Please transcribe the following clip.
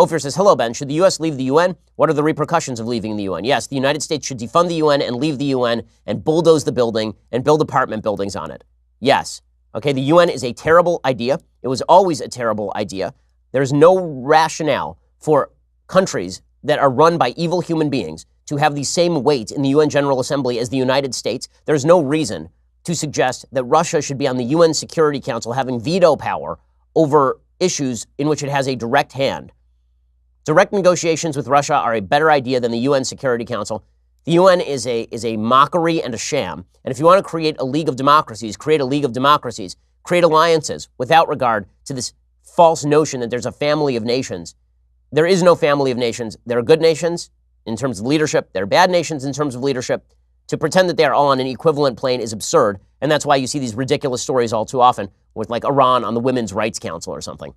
Ophir says, hello, Ben. Should the U.S. leave the UN? What are the repercussions of leaving the UN? Yes, the United States should defund the UN and leave the UN and bulldoze the building and build apartment buildings on it. Yes. Okay, the UN is a terrible idea. It was always a terrible idea. There's no rationale for countries that are run by evil human beings to have the same weight in the UN General Assembly as the United States. There's no reason to suggest that Russia should be on the UN Security Council having veto power over issues in which it has a direct hand. Direct negotiations with Russia are a better idea than the UN Security Council. The UN is a mockery and a sham. And if you want to create a league of democracies, create a league of democracies, create alliances without regard to this false notion that there's a family of nations. There is no family of nations. There are good nations in terms of leadership. There are bad nations in terms of leadership. To pretend that they are all on an equivalent plane is absurd. And that's why you see these ridiculous stories all too often with like Iran on the Women's Rights Council or something.